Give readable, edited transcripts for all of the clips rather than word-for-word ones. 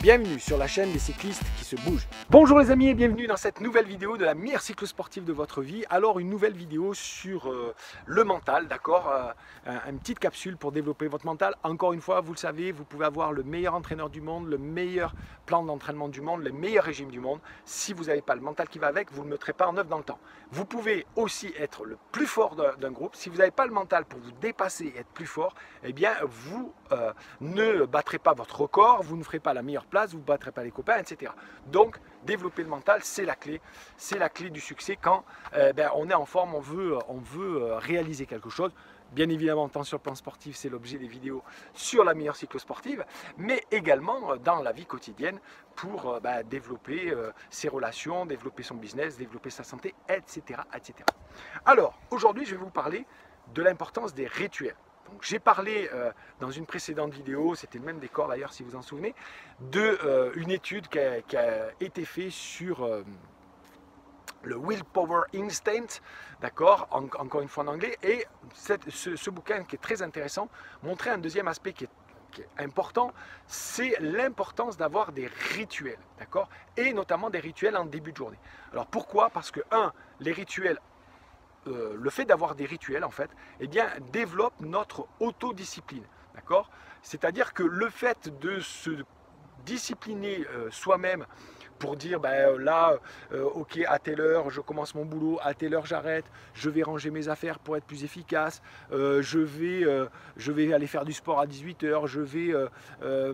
Bienvenue sur la chaîne des cyclistes qui se bougent. Bonjour les amis et bienvenue dans cette nouvelle vidéo de la meilleure cyclo-sportive de votre vie. Alors une nouvelle vidéo sur le mental, d'accord, une petite capsule pour développer votre mental. Encore une fois, vous le savez, vous pouvez avoir le meilleur entraîneur du monde, le meilleur plan d'entraînement du monde, le meilleur régime du monde. Si vous n'avez pas le mental qui va avec, vous ne le mettrez pas en œuvre dans le temps. Vous pouvez aussi être le plus fort d'un groupe. Si vous n'avez pas le mental pour vous dépasser et être plus fort, eh bien vous ne battrez pas votre record, vous ne ferez pas la meilleure place, vous ne battrez pas les copains, etc. Donc, développer le mental, c'est la clé du succès quand on est en forme, on veut réaliser quelque chose. Bien évidemment, tant sur le plan sportif, c'est l'objet des vidéos sur la meilleure cyclo-sportive, mais également dans la vie quotidienne pour développer ses relations, développer son business, développer sa santé, etc., etc. Alors, aujourd'hui, je vais vous parler de l'importance des rituels. J'ai parlé dans une précédente vidéo, c'était le même décor d'ailleurs si vous en souvenez, d'une étude qui a été faite sur le Willpower Instinct, d'accord, encore une fois en anglais, et ce bouquin qui est très intéressant montrait un deuxième aspect qui est important, c'est l'importance d'avoir des rituels, d'accord, et notamment des rituels en début de journée. Alors pourquoi? Parce que, les rituels, le fait d'avoir des rituels, en fait, eh bien, développe notre autodiscipline, d'accord? C'est-à-dire que le fait de se discipliner soi-même pour dire ok, à telle heure je commence mon boulot, à telle heure j'arrête, je vais ranger mes affaires pour être plus efficace, je vais aller faire du sport à 18h, je vais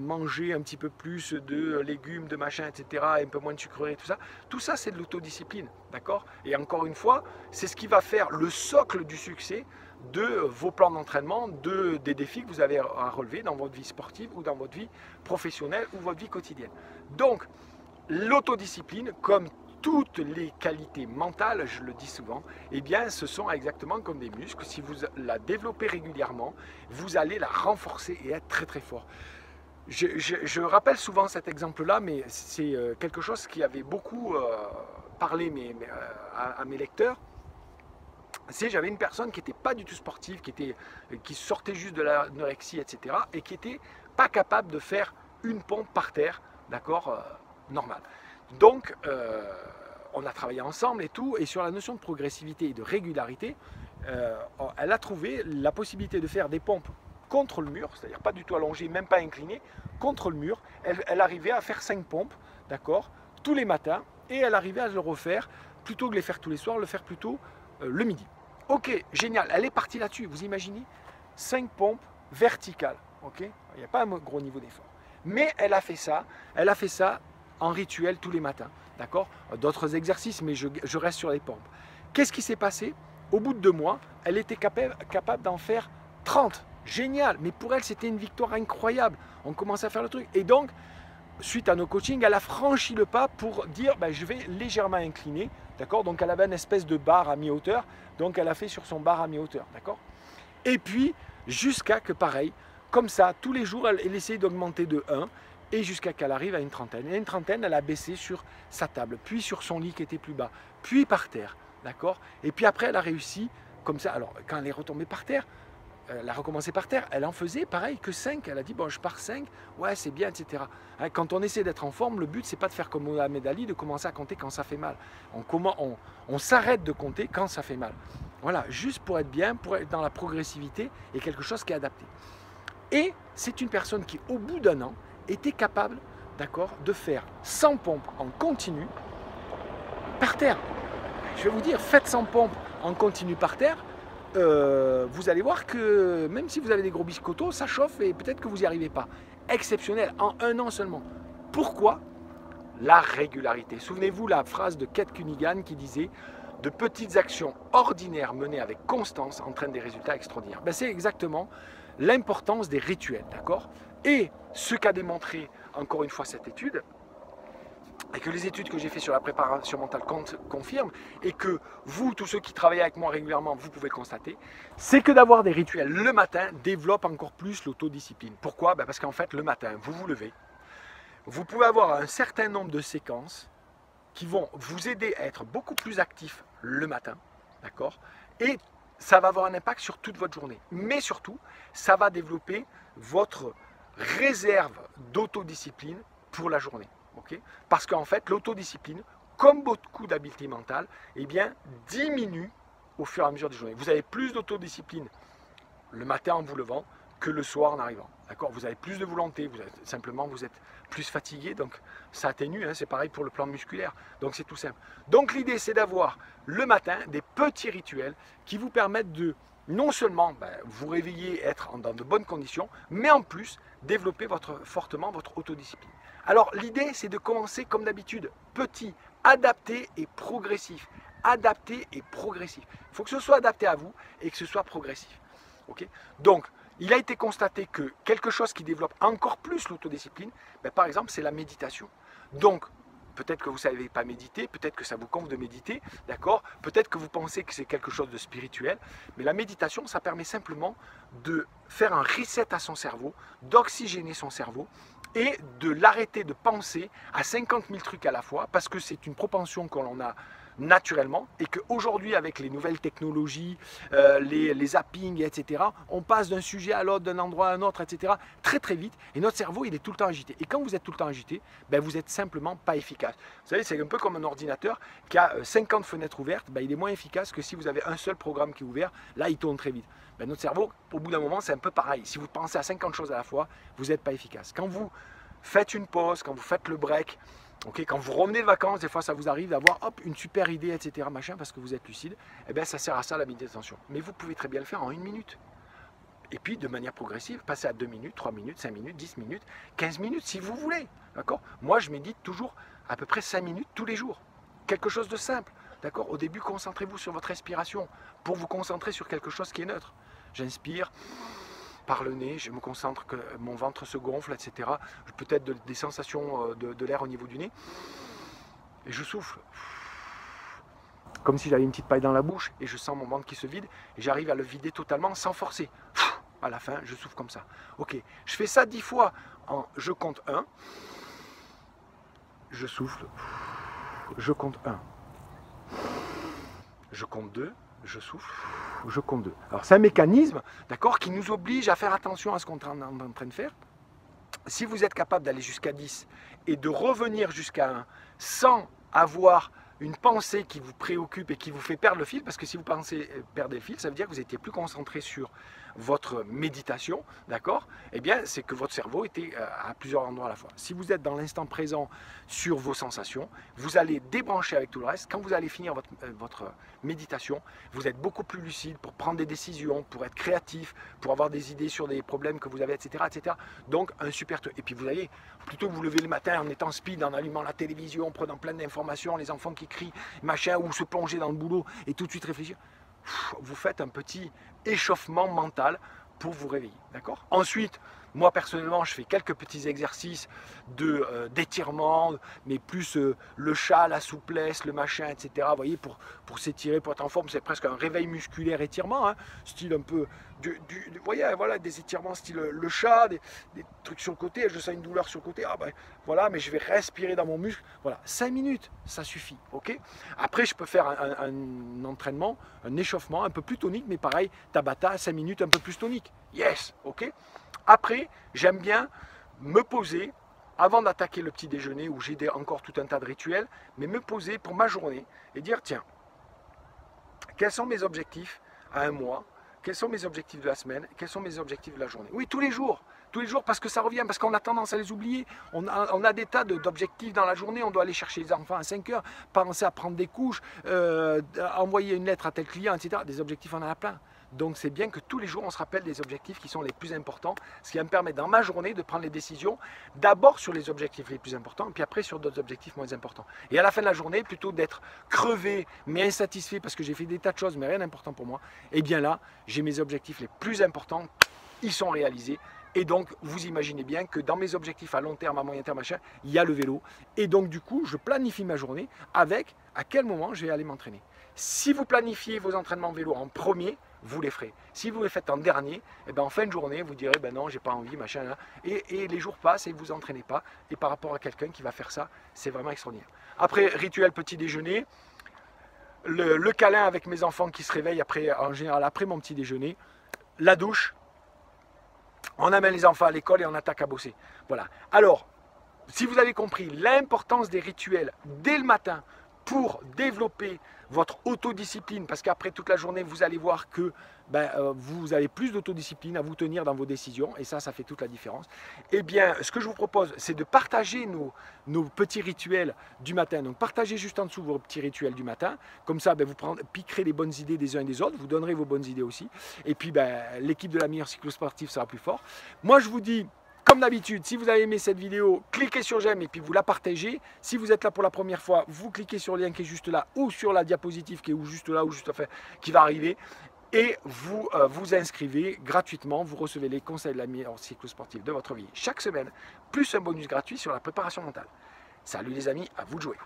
manger un petit peu plus de légumes, de machin, etc., un peu moins de sucreries, tout ça c'est de l'autodiscipline, d'accord? Et encore une fois, c'est ce qui va faire le socle du succès de vos plans d'entraînement, des défis que vous avez à relever dans votre vie sportive ou dans votre vie professionnelle ou votre vie quotidienne. Donc, l'autodiscipline, comme toutes les qualités mentales, je le dis souvent, eh bien, ce sont exactement comme des muscles. Si vous la développez régulièrement, vous allez la renforcer et être très très fort. Je rappelle souvent cet exemple-là, mais c'est quelque chose qui avait beaucoup parlé à mes lecteurs. J'avais une personne qui n'était pas du tout sportive, qui sortait juste de l'anorexie, etc., et qui n'était pas capable de faire une pompe par terre, d'accord, normal. Donc, on a travaillé ensemble et tout, et sur la notion de progressivité et de régularité, elle a trouvé la possibilité de faire des pompes contre le mur, c'est-à-dire pas du tout allongées, même pas inclinées, contre le mur. Elle arrivait à faire 5 pompes, d'accord, tous les matins, et elle arrivait à le refaire, plutôt que de les faire tous les soirs, le faire plutôt le midi. Ok, génial, elle est partie là-dessus, vous imaginez, 5 pompes verticales, ok, il n'y a pas un gros niveau d'effort. Mais elle a fait ça en rituel tous les matins, d'accord? D'autres exercices, mais je reste sur les pompes. Qu'est-ce qui s'est passé? Au bout de 2 mois, elle était capable d'en faire 30. Génial, mais pour elle, c'était une victoire incroyable. On commence à faire le truc. Et donc, suite à nos coachings, elle a franchi le pas pour dire je vais légèrement incliner, d'accord? Donc elle avait une espèce de barre à mi-hauteur, donc elle a fait sur son barre à mi-hauteur, d'accord? Et puis jusqu'à que pareil, comme ça, tous les jours, elle essaye d'augmenter de 1 et jusqu'à qu'elle arrive à une trentaine. Et à une trentaine, elle a baissé sur sa table, puis sur son lit qui était plus bas, puis par terre, d'accord? Et puis après, elle a réussi comme ça. Alors quand elle est retombée par terre, elle a recommencé par terre, elle en faisait pareil que 5, elle a dit bon je pars 5, ouais c'est bien, etc. Quand on essaie d'être en forme, le but c'est pas de faire comme Mohamed Ali, de commencer à compter quand ça fait mal. On s'arrête de compter quand ça fait mal. Voilà, juste pour être bien, pour être dans la progressivité et quelque chose qui est adapté. Et c'est une personne qui au bout d'un an était capable, d'accord, de faire 100 pompes en continu par terre. Je vais vous dire, faites 100 pompes en continu par terre, vous allez voir que même si vous avez des gros biscottos, ça chauffe et peut-être que vous n'y arrivez pas. Exceptionnel, en 1 an seulement. Pourquoi? La régularité. Souvenez-vous la phrase de Kate Cunningham qui disait « De petites actions ordinaires menées avec constance entraînent des résultats extraordinaires ». C'est exactement l'importance des rituels, d'accord? Et ce qu'a démontré encore une fois cette étude, et que les études que j'ai fait sur la préparation mentale confirment, et que vous, tous ceux qui travaillent avec moi régulièrement, vous pouvez constater, c'est que d'avoir des rituels le matin développe encore plus l'autodiscipline. Pourquoi? Parce qu'en fait, le matin, vous vous levez, vous pouvez avoir un certain nombre de séquences qui vont vous aider à être beaucoup plus actif le matin, d'accord? Et ça va avoir un impact sur toute votre journée. Mais surtout, ça va développer votre réserve d'autodiscipline pour la journée. Okay, parce qu'en fait, l'autodiscipline, comme beaucoup d'habiletés mentales, eh bien, diminue au fur et à mesure des journées. Vous avez plus d'autodiscipline le matin en vous levant que le soir en arrivant. D'accord, vous avez plus de volonté, vous êtes plus fatigué, donc ça atténue, hein, c'est pareil pour le plan musculaire, donc c'est tout simple. Donc l'idée c'est d'avoir le matin des petits rituels qui vous permettent de non seulement vous réveiller, être dans de bonnes conditions, mais en plus développer fortement votre autodiscipline. Alors l'idée c'est de commencer comme d'habitude, petit, adapté et progressif. Adapté et progressif. Il faut que ce soit adapté à vous et que ce soit progressif. Okay, donc, il a été constaté que quelque chose qui développe encore plus l'autodiscipline, par exemple, c'est la méditation. Donc, peut-être que vous ne savez pas méditer, peut-être que ça vous convient de méditer, d'accord? Peut-être que vous pensez que c'est quelque chose de spirituel, mais la méditation, ça permet simplement de faire un reset à son cerveau, d'oxygéner son cerveau et de l'arrêter de penser à 50 000 trucs à la fois, parce que c'est une propension qu'on a naturellement, et qu'aujourd'hui avec les nouvelles technologies, les zappings, etc., on passe d'un sujet à l'autre, d'un endroit à un autre, etc., très très vite, et notre cerveau il est tout le temps agité. Et quand vous êtes tout le temps agité, vous n'êtes simplement pas efficace. Vous savez, c'est un peu comme un ordinateur qui a 50 fenêtres ouvertes, il est moins efficace que si vous avez un seul programme qui est ouvert, là il tourne très vite. Notre cerveau, au bout d'un moment, c'est un peu pareil. Si vous pensez à 50 choses à la fois, vous n'êtes pas efficace. Quand vous faites une pause, quand vous faites le break, okay, quand vous revenez de vacances, des fois ça vous arrive d'avoir une super idée, etc. machin, parce que vous êtes lucide, ça sert à ça la méditation. Mais vous pouvez très bien le faire en 1 minute. Et puis de manière progressive, passer à 2 minutes, 3 minutes, 5 minutes, 10 minutes, 15 minutes si vous voulez. D'accord ? Moi je médite toujours à peu près 5 minutes tous les jours. Quelque chose de simple. D'accord ? Au début, concentrez-vous sur votre respiration pour vous concentrer sur quelque chose qui est neutre. J'inspire par le nez, je me concentre que mon ventre se gonfle, etc. Peut-être des sensations de l'air au niveau du nez. Et je souffle. Comme si j'avais une petite paille dans la bouche et je sens mon ventre qui se vide et j'arrive à le vider totalement sans forcer. À la fin, je souffle comme ça. Ok, je fais ça 10 fois. Je compte 1. Je souffle. Je compte 1. Je compte 2. Je souffle, je compte 2. Alors c'est un mécanisme, d'accord, qui nous oblige à faire attention à ce qu'on est en train de faire. Si vous êtes capable d'aller jusqu'à 10 et de revenir jusqu'à 1 sans avoir une pensée qui vous préoccupe et qui vous fait perdre le fil, parce que si vous pensez perdre le fil, ça veut dire que vous étiez plus concentré sur votre méditation, d'accord? Eh bien, c'est que votre cerveau était à plusieurs endroits à la fois. Si vous êtes dans l'instant présent sur vos sensations, vous allez débrancher avec tout le reste. Quand vous allez finir votre méditation, vous êtes beaucoup plus lucide pour prendre des décisions, pour être créatif, pour avoir des idées sur des problèmes que vous avez, etc. etc. Donc, un super truc. Et puis, vous allez, plutôt que vous lever le matin en étant speed, en allumant la télévision, en prenant plein d'informations, les enfants qui crient, machin, ou se plonger dans le boulot et tout de suite réfléchir, vous faites un petit échauffement mental pour vous réveiller, d'accord? Ensuite, moi personnellement, je fais quelques petits exercices d'étirement, mais plus le chat, la souplesse, le machin, etc. Vous voyez, pour s'étirer, pour être en forme, c'est presque un réveil musculaire étirement, hein, style un peu, vous voyez, voilà, des étirements style le chat, des trucs sur le côté, je sens une douleur sur le côté, voilà, mais je vais respirer dans mon muscle, voilà, 5 minutes, ça suffit, ok? Après, je peux faire un entraînement, un échauffement un peu plus tonique, mais pareil, Tabata, 5 minutes un peu plus tonique, yes, ok? Après, j'aime bien me poser avant d'attaquer le petit déjeuner où j'ai encore tout un tas de rituels, mais me poser pour ma journée et dire tiens, quels sont mes objectifs à un mois? Quels sont mes objectifs de la semaine? Quels sont mes objectifs de la journée? Oui, tous les jours parce que ça revient, parce qu'on a tendance à les oublier. On a des tas d'objectifs dans la journée, on doit aller chercher les enfants à 5 heures, penser à prendre des couches, envoyer une lettre à tel client, etc. Des objectifs, on en a plein. Donc c'est bien que tous les jours on se rappelle des objectifs qui sont les plus importants, ce qui va me permettre dans ma journée de prendre les décisions d'abord sur les objectifs les plus importants, puis après sur d'autres objectifs moins importants. Et à la fin de la journée, plutôt d'être crevé mais insatisfait parce que j'ai fait des tas de choses mais rien d'important pour moi, et bien là j'ai mes objectifs les plus importants, ils sont réalisés. Et donc, vous imaginez bien que dans mes objectifs à long terme, à moyen terme, machin, il y a le vélo. Et donc, du coup, je planifie ma journée avec à quel moment je vais aller m'entraîner. Si vous planifiez vos entraînements vélo en premier, vous les ferez. Si vous les faites en dernier, en fin de journée, vous direz, non, j'ai pas envie, machin, là. Et les jours passent et vous entraînez pas. Et par rapport à quelqu'un qui va faire ça, c'est vraiment extraordinaire. Après, rituel petit déjeuner, le câlin avec mes enfants qui se réveillent en général après mon petit déjeuner, la douche. On amène les enfants à l'école et on attaque à bosser. Voilà. Alors, si vous avez compris l'importance des rituels dès le matin pour développer votre autodiscipline, parce qu'après toute la journée, vous allez voir que vous avez plus d'autodiscipline à vous tenir dans vos décisions, et ça fait toute la différence. Eh bien, ce que je vous propose, c'est de partager nos petits rituels du matin. Donc, partagez juste en dessous vos petits rituels du matin. Comme ça, vous piquerez les bonnes idées des uns et des autres, vous donnerez vos bonnes idées aussi. Et puis, l'équipe de la meilleure cyclosportive sera plus fort. Moi, je vous dis, comme d'habitude, si vous avez aimé cette vidéo, cliquez sur j'aime et puis vous la partagez. Si vous êtes là pour la première fois, vous cliquez sur le lien qui est juste là ou sur la diapositive qui est juste là ou juste qui va arriver. Et vous vous inscrivez gratuitement. Vous recevez les conseils de la meilleure cyclosportive de votre vie chaque semaine, plus un bonus gratuit sur la préparation mentale. Salut les amis, à vous de jouer.